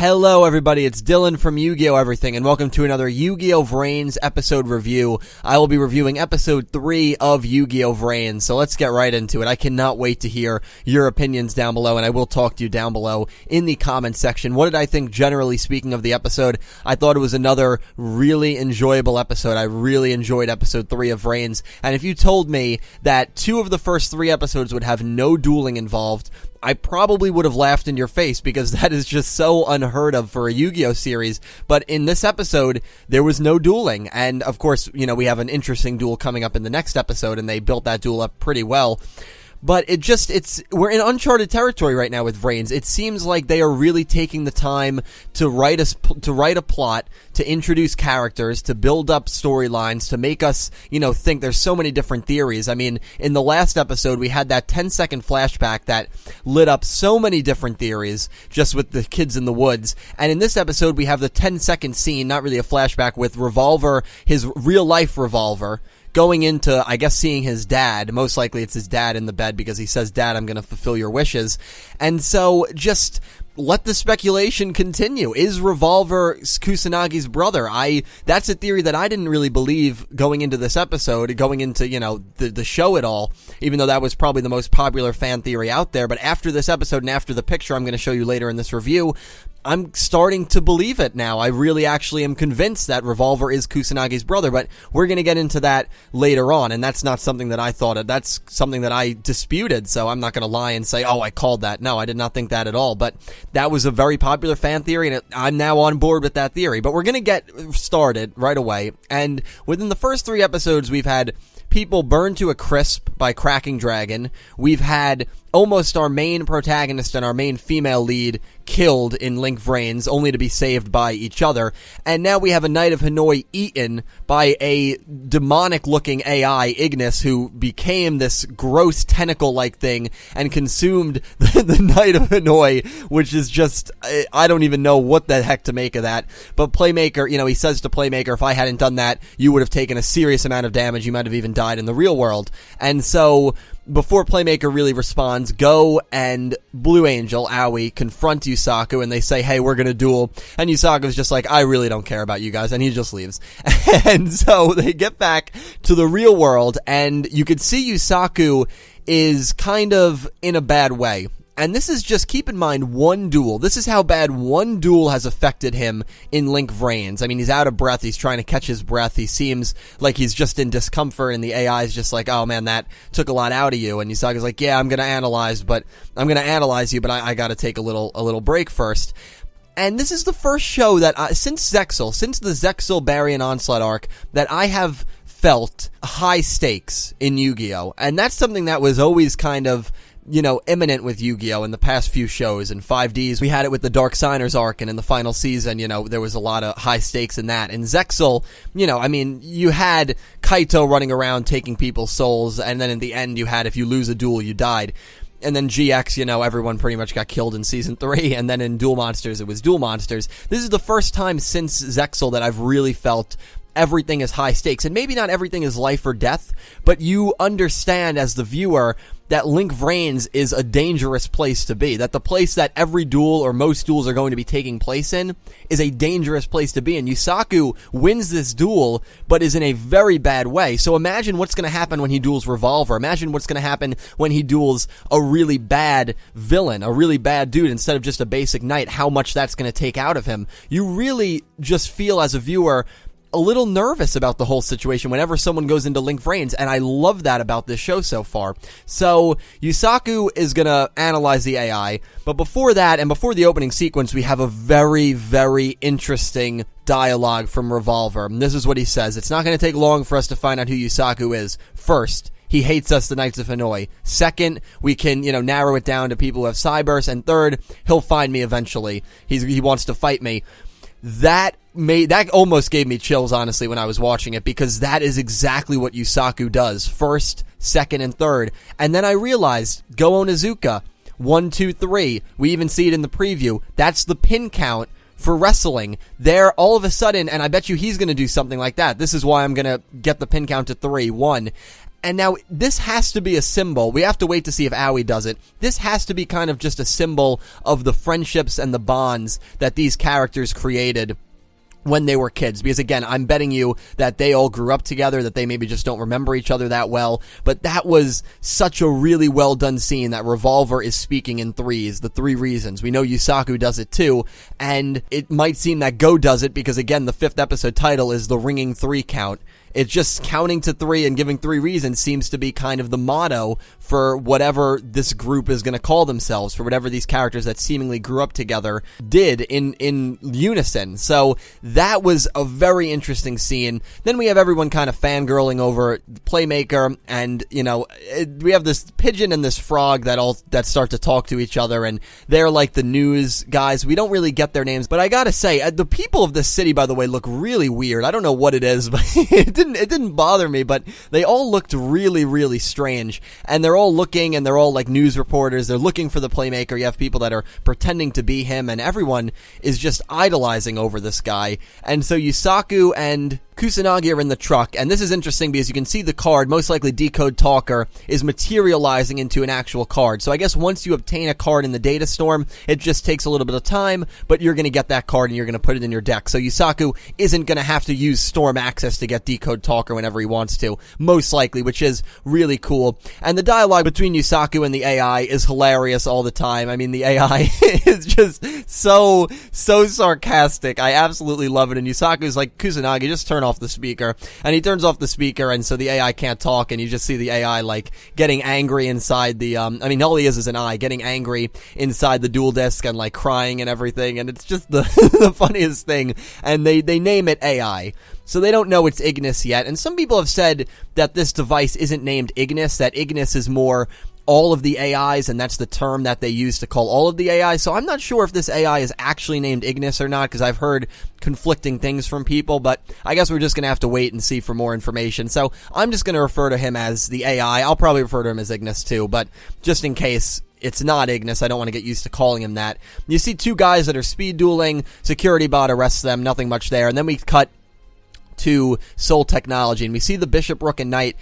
Hello everybody, it's Dylan from Yugioh Everything, and welcome to another Yu-Gi-Oh! VRains episode review. I will be reviewing episode 3 of Yu-Gi-Oh! VRains, so let's get right into it. I cannot wait to hear your opinions down below, and I will talk to you down below in the comments section. What did I think, generally speaking, of the episode? I thought it was another really enjoyable episode. I really enjoyed episode 3 of VRains, and if you told me that 2 of the first 3 episodes would have no dueling involved, I probably would have laughed in your face because that is just so unheard of for a Yu-Gi-Oh! Series. But in this episode, there was no dueling. And of course, you know, we have an interesting duel coming up in the next episode, and they built that duel up pretty well. But we're in uncharted territory right now with VRains. It seems like they are really taking the time to write a plot, to introduce characters, to build up storylines, to make us, think. There's so many different theories. I mean, in the last episode, we had that 10-second flashback that lit up so many different theories, just with the kids in the woods. And in this episode, we have the 10-second scene, not really a flashback, with Revolver, his real-life Revolver, going into, I guess, seeing his dad. Most likely it's his dad in the bed because he says, "Dad, I'm going to fulfill your wishes." And so just let the speculation continue. Is Revolver Kusanagi's brother? That's a theory that I didn't really believe going into this episode, going into, the show at all, even though that was probably the most popular fan theory out there. But after this episode and after the picture I'm going to show you later in this review, I'm starting to believe it now. I really actually am convinced that Revolver is Kusanagi's brother, but we're going to get into that later on, and that's not something that I thought of. That's something that I disputed, so I'm not going to lie and say, oh, I called that. No, I did not think that at all, but that was a very popular fan theory, and I'm now on board with that theory. But we're going to get started right away, and within the first 3 episodes, we've had people burned to a crisp by Cracking Dragon. We've had almost our main protagonist and our main female lead killed in Link VRains, only to be saved by each other. And now we have a Knight of Hanoi eaten by a demonic-looking AI, Ignis, who became this gross tentacle-like thing and consumed the Knight of Hanoi, which is just, I don't even know what the heck to make of that. But Playmaker, he says to Playmaker, if I hadn't done that, you would have taken a serious amount of damage. You might have even died in the real world. And so before Playmaker really responds, Go and Blue Angel, Aoi, confront Yusaku, and they say, hey, we're gonna duel. And Yusaku's just like, I really don't care about you guys, and he just leaves. And so they get back to the real world, and you could see Yusaku is kind of in a bad way. And this is just, keep in mind, one duel. This is how bad one duel has affected him in Link VRains. I mean, he's out of breath. He's trying to catch his breath. He seems like he's just in discomfort, and the AI is just like, oh man, that took a lot out of you. And Yusaku's like, yeah, I'm going to analyze you, but I got to take a little break first. And this is the first show that, since the Zexal Baryon Onslaught arc, that I have felt high stakes in Yu-Gi-Oh! And that's something that was always kind of, imminent with Yu-Gi-Oh! In the past few shows. In 5Ds, we had it with the Dark Signers arc, and in the final season, there was a lot of high stakes in that. And Zexal, you had Kaito running around taking people's souls, and then in the end, you had, if you lose a duel, you died. And then GX, everyone pretty much got killed in Season 3, and then in Duel Monsters, it was Duel Monsters. This is the first time since Zexal that I've really felt everything is high stakes. And maybe not everything is life or death, but you understand as the viewer that Link VRains is a dangerous place to be. That the place that every duel or most duels are going to be taking place in is a dangerous place to be. And Yusaku wins this duel, but is in a very bad way. So imagine what's going to happen when he duels Revolver. Imagine what's going to happen when he duels a really bad villain, a really bad dude, instead of just a basic knight, how much that's going to take out of him. You really just feel as a viewer a little nervous about the whole situation whenever someone goes into Link VRains, and I love that about this show so far. So, Yusaku is gonna analyze the AI, but before that, and before the opening sequence, we have a very, very interesting dialogue from Revolver. And this is what he says: it's not gonna take long for us to find out who Yusaku is. First, he hates us, the Knights of Hanoi. Second, we can, narrow it down to people who have Cyberse. And third, he'll find me eventually. He wants to fight me. That almost gave me chills, honestly, when I was watching it, because that is exactly what Yusaku does. First, second, and third. And then I realized, Go Onizuka, 1, 2, 3. We even see it in the preview. That's the pin count for wrestling. There, all of a sudden, and I bet you he's going to do something like that. This is why I'm going to get the pin count to 3. 1. And now, this has to be a symbol. We have to wait to see if Aoi does it. This has to be kind of just a symbol of the friendships and the bonds that these characters created when they were kids, because again, I'm betting you that they all grew up together, that they maybe just don't remember each other that well, but that was such a really well done scene that Revolver is speaking in threes, the 3 reasons. We know Yusaku does it too, and it might seem that Go does it because again, the 5th episode title is the ringing 3 count. It's just counting to 3 and giving 3 reasons seems to be kind of the motto for whatever this group is going to call themselves, for whatever these characters that seemingly grew up together did in unison. So that was a very interesting scene. Then we have everyone kind of fangirling over Playmaker, and, you know, we have this pigeon and this frog that start to talk to each other, and they're like the news guys. We don't really get their names, but I gotta say, the people of this city, by the way, look really weird. I don't know what it is, but it didn't bother me, but they all looked really, really strange. And they're all looking, and they're all like news reporters. They're looking for the Playmaker. You have people that are pretending to be him, and everyone is just idolizing over this guy. And so Yusaku and Kusanagi are in the truck, and this is interesting because you can see the card, most likely Decode Talker, is materializing into an actual card. So I guess once you obtain a card in the data storm, it just takes a little bit of time, but you're going to get that card and you're going to put it in your deck. So Yusaku isn't going to have to use Storm Access to get Decode Talker whenever he wants to, most likely, which is really cool. And the dialogue between Yusaku and the AI is hilarious all the time. I mean, the AI is just so sarcastic. I absolutely love it. And Yusaku's like, Kusanagi, just turn off the speaker, and he turns off the speaker, and so the AI can't talk, and you just see the AI like getting angry inside the I mean, all he is an eye getting angry inside the dual disk and like crying and everything, and it's just the the funniest thing. And they name it AI, so they don't know it's Ignis yet. And some people have said that this device isn't named Ignis, that Ignis is more all of the AIs, and that's the term that they use to call all of the AIs. So I'm not sure if this AI is actually named Ignis or not, because I've heard conflicting things from people, but I guess we're just going to have to wait and see for more information. So I'm just going to refer to him as the AI. I'll probably refer to him as Ignis too, but just in case it's not Ignis, I don't want to get used to calling him that. You see 2 guys that are speed dueling, security bot arrests them, nothing much there, and then we cut to Soul Technology, and we see the Bishop, Rook, and Knight.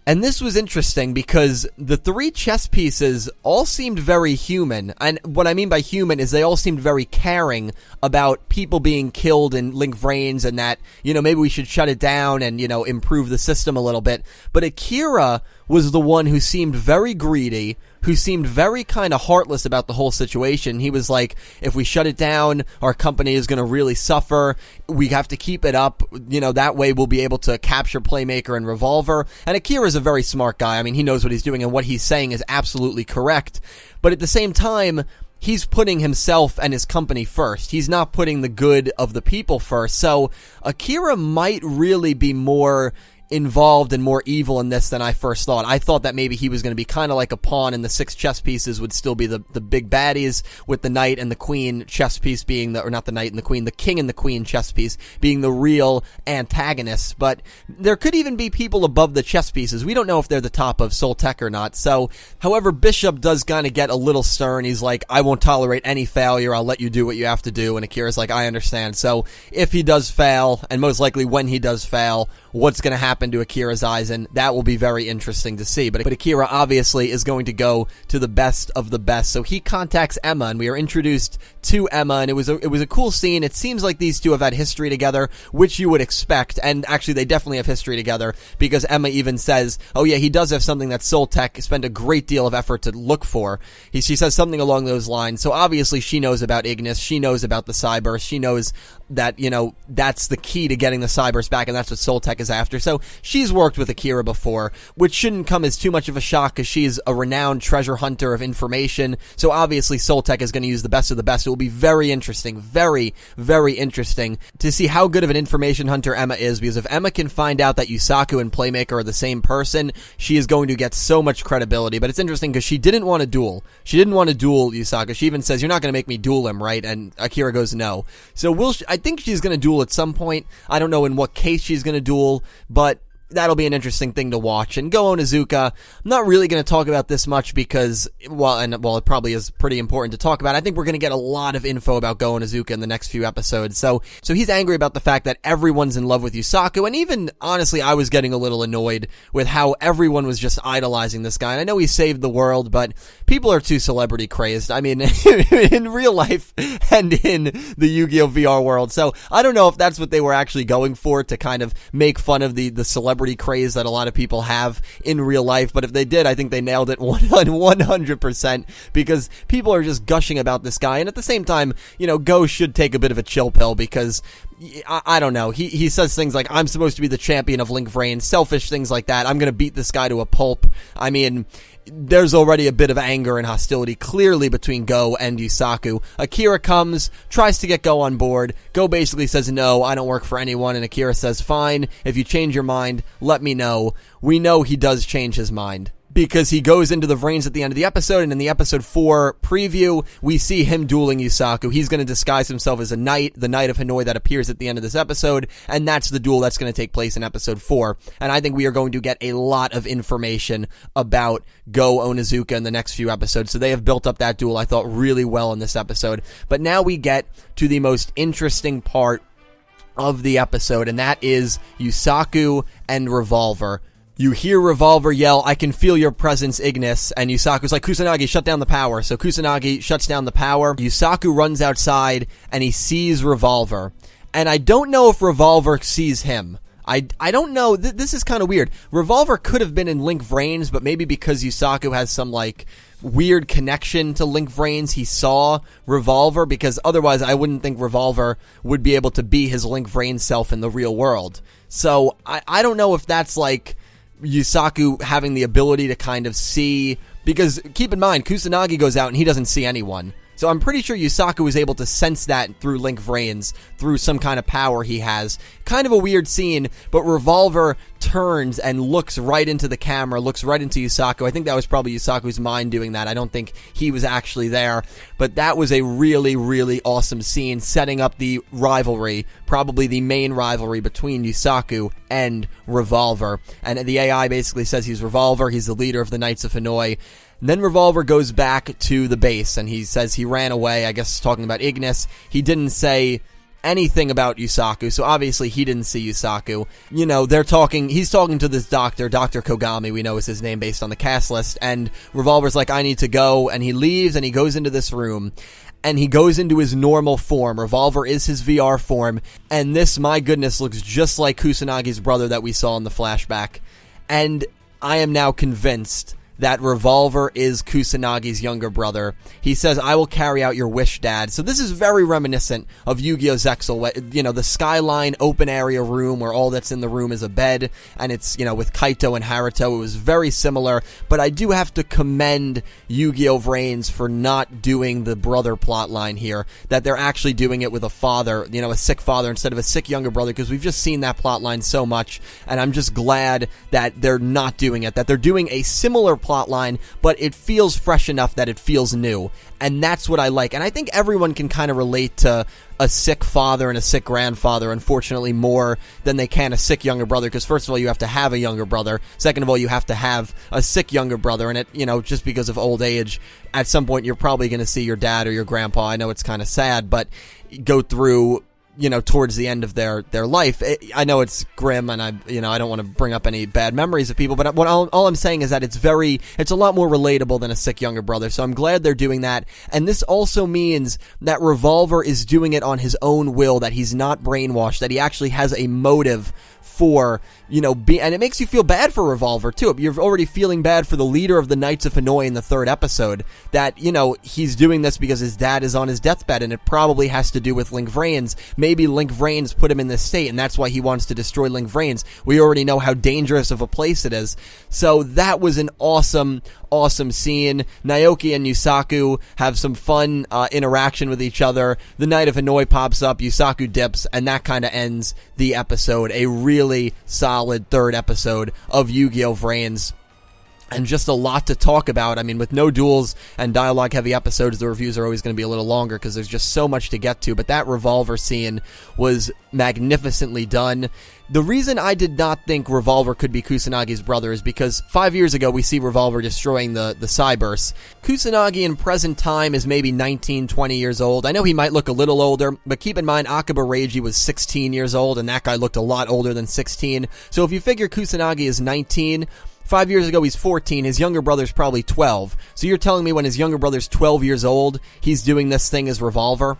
And this was interesting because the 3 chess pieces all seemed very human. And what I mean by human is they all seemed very caring about people being killed in VRains, and that, you know, maybe we should shut it down and, you know, improve the system a little bit. But Akira was the one who seemed very greedy, who seemed very kind of heartless about the whole situation. He was like, if we shut it down, our company is going to really suffer. We have to keep it up. You know, that way we'll be able to capture Playmaker and Revolver. And Akira's a very smart guy. I mean, he knows what he's doing, and what he's saying is absolutely correct. But at the same time, he's putting himself and his company first. He's not putting the good of the people first. So Akira might really be more involved and more evil in this than I first thought. I thought that maybe he was going to be kind of like a pawn, and the 6 chess pieces would still be the big baddies, with the knight and the queen chess piece being the, or not the knight and the queen, the king and the queen chess piece being the real antagonists. But there could even be people above the chess pieces. We don't know if they're the top of Soul Tech or not. So, however, Bishop does kind of get a little stern. He's like, I won't tolerate any failure. I'll let you do what you have to do. And Akira's like, I understand. So if he does fail, and most likely when he does fail, what's going to happen to Akira's eyes, and that will be very interesting to see. But Akira obviously is going to go to the best of the best. So he contacts Emma, and we are introduced to Emma, and it was a cool scene. It seems like these two have had history together, which you would expect, and actually they definitely have history together, because Emma even says, oh yeah, he does have something that Soul Tech spent a great deal of effort to look for. She says something along those lines. So obviously she knows about Ignis, she knows about the Cyburst, she knows that, you know, that's the key to getting the Cyburst back, and that's what Soul Tech is after. So she's worked with Akira before, which shouldn't come as too much of a shock, because she's a renowned treasure hunter of information. So obviously Soul Tech is going to use the best of the best. It will be very interesting, very, very interesting to see how good of an information hunter Emma is, because if Emma can find out that Yusaku and Playmaker are the same person, she is going to get so much credibility. But it's interesting because she didn't want to duel. She didn't want to duel Yusaku. She even says, you're not going to make me duel him, right? And Akira goes, no. So I think she's going to duel at some point. I don't know in what case she's going to duel, but that'll be an interesting thing to watch. And Go Onizuka, I'm not really going to talk about this much because, well, it probably is pretty important to talk about. I think we're going to get a lot of info about Go Onizuka in the next few episodes. So he's angry about the fact that everyone's in love with Yusaku, and even, honestly, I was getting a little annoyed with how everyone was just idolizing this guy. And I know he saved the world, but people are too celebrity crazed. I mean, in real life and in the Yu-Gi-Oh! VR world. So I don't know if that's what they were actually going for, to kind of make fun of the celebrity craze that a lot of people have in real life, but if they did, I think they nailed it 100%, because people are just gushing about this guy. And at the same time, Go should take a bit of a chill pill, because I don't know, he says things like, I'm supposed to be the champion of Link VRains, selfish things like that. I'm gonna beat this guy to a pulp. I mean, there's already a bit of anger and hostility clearly between Go and Yusaku. Akira comes, tries to get Go on board. Go basically says, no, I don't work for anyone, and Akira says, fine, if you change your mind, let me know. We know he does change his mind, because he goes into the VRains at the end of the episode, and in the episode 4 preview, we see him dueling Yusaku. He's going to disguise himself as a knight, the Knight of Hanoi that appears at the end of this episode, and that's the duel that's going to take place in episode 4. And I think we are going to get a lot of information about Go Onizuka in the next few episodes, so they have built up that duel, I thought, really well in this episode. But now we get to the most interesting part of the episode, and that is Yusaku and Revolver. You hear Revolver yell, I can feel your presence, Ignis, and Yusaku's like, Kusanagi, shut down the power. So Kusanagi shuts down the power. Yusaku runs outside, and he sees Revolver. And I don't know if Revolver sees him. I don't know. This is kind of weird. Revolver could have been in Link VRains, but maybe because Yusaku has some, weird connection to Link VRains, he saw Revolver, because otherwise I wouldn't think Revolver would be able to be his Link VRains self in the real world. So I don't know if that's, Yusaku having the ability to kind of see, because keep in mind, Kusanagi goes out and he doesn't see anyone. So I'm pretty sure Yusaku was able to sense that through Link VRains, through some kind of power he has. Kind of a weird scene, but Revolver turns and looks right into the camera, looks right into Yusaku. I think that was probably Yusaku's mind doing that. I don't think he was actually there. But that was a really, really awesome scene, setting up the rivalry, probably the main rivalry between Yusaku and Revolver. And the AI basically says he's Revolver, he's the leader of the Knights of Hanoi. And then Revolver goes back to the base, and he says he ran away, I guess talking about Ignis. He didn't say anything about Yusaku, so obviously he didn't see Yusaku. He's talking to this doctor, Dr. Kogami, we know is his name based on the cast list, and Revolver's like, I need to go, and he leaves, and he goes into this room. And he goes into his normal form. Revolver is his VR form, and this, my goodness, looks just like Kusanagi's brother that we saw in the flashback. And I am now convinced that Revolver is Kusanagi's younger brother. He says, I will carry out your wish, Dad. So this is very reminiscent of Yu-Gi-Oh! Zexal, the skyline open area room where all that's in the room is a bed, and it's, with Kaito and Haruto. It was very similar, but I do have to commend Yu-Gi-Oh! VRains for not doing the brother plotline here, that they're actually doing it with a father, a sick father instead of a sick younger brother, because we've just seen that plotline so much, and I'm just glad that they're not doing it, that they're doing a similar plotline, but it feels fresh enough that it feels new, and that's what I like. And I think everyone can kind of relate to a sick father and a sick grandfather, unfortunately, more than they can a sick younger brother, because first of all, you have to have a younger brother, second of all, you have to have a sick younger brother, and it, just because of old age, at some point, you're probably going to see your dad or your grandpa, I know it's kind of sad, but go through towards the end of their life. I know it's grim, and I don't want to bring up any bad memories of people, but all I'm saying is that it's a lot more relatable than a sick younger brother, so I'm glad they're doing that. And this also means that Revolver is doing it on his own will, that he's not brainwashed, that he actually has a motive for, and it makes you feel bad for Revolver, too. You're already feeling bad for the leader of the Knights of Hanoi in the 3rd episode, that, he's doing this because his dad is on his deathbed, and it probably has to do with Link VRains. Maybe Link VRains put him in this state, and that's why he wants to destroy Link VRains. We already know how dangerous of a place it is. So that was an awesome scene. Naoki and Yusaku have some fun interaction with each other. The Knight of Hanoi pops up, Yusaku dips, and that kind of ends the episode. A really solid 3rd episode of Yu-Gi-Oh! VRains. and just a lot to talk about. I mean, with no duels and dialogue-heavy episodes, the reviews are always going to be a little longer because there's just so much to get to. But that Revolver scene was magnificently done. The reason I did not think Revolver could be Kusanagi's brother is because 5 years ago we see Revolver destroying the Cyberse. Kusanagi in present time is maybe 19, 20 years old. I know he might look a little older, but keep in mind Akiba Reiji was 16 years old, and that guy looked a lot older than 16. So if you figure Kusanagi is 19... 5 years ago, he's 14. His younger brother's probably 12. So you're telling me when his younger brother's 12 years old, he's doing this thing as Revolver?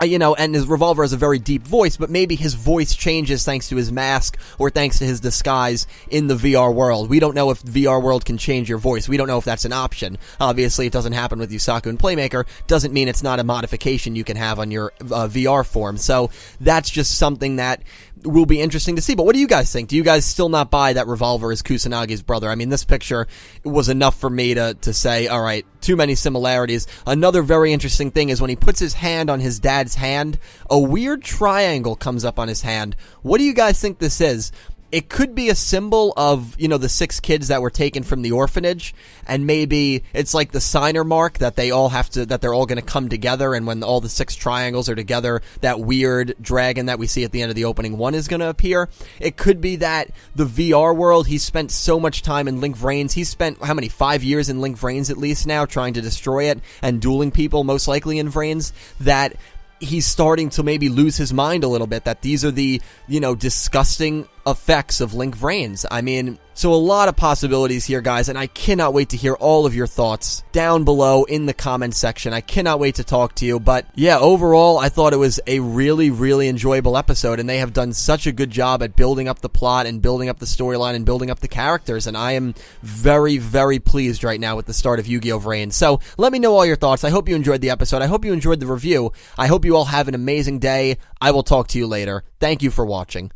And his Revolver has a very deep voice, but maybe his voice changes thanks to his mask or thanks to his disguise in the VR world. We don't know if VR world can change your voice. We don't know if that's an option. Obviously, it doesn't happen with Yusaku and Playmaker. Doesn't mean it's not a modification you can have on your VR form. So that's just something that will be interesting to see. But what do you guys think? Do you guys still not buy that Revolver is Kusanagi's brother? I mean, this picture was enough for me to say, all right, too many similarities. Another very interesting thing is when he puts his hand on his dad's hand, a weird triangle comes up on his hand. What do you guys think this is? It could be a symbol of, the 6 kids that were taken from the orphanage, and maybe it's like the signer mark that they're all going to come together, and when all the 6 triangles are together, that weird dragon that we see at the end of the opening 1 is going to appear. It could be that the VR world, he spent so much time in Link VRains. He spent, 5 years in Link VRains at least now, trying to destroy it, and dueling people, most likely in VRains, that he's starting to maybe lose his mind a little bit, that these are the, disgusting effects of Link VRains. I mean, so a lot of possibilities here, guys, and I cannot wait to hear all of your thoughts down below in the comment section. I cannot wait to talk to you, but yeah, overall, I thought it was a really, really enjoyable episode, and they have done such a good job at building up the plot and building up the storyline and building up the characters, and I am very, very pleased right now with the start of Yu-Gi-Oh! VRains. So, let me know all your thoughts. I hope you enjoyed the episode. I hope you enjoyed the review. I hope you all have an amazing day. I will talk to you later. Thank you for watching.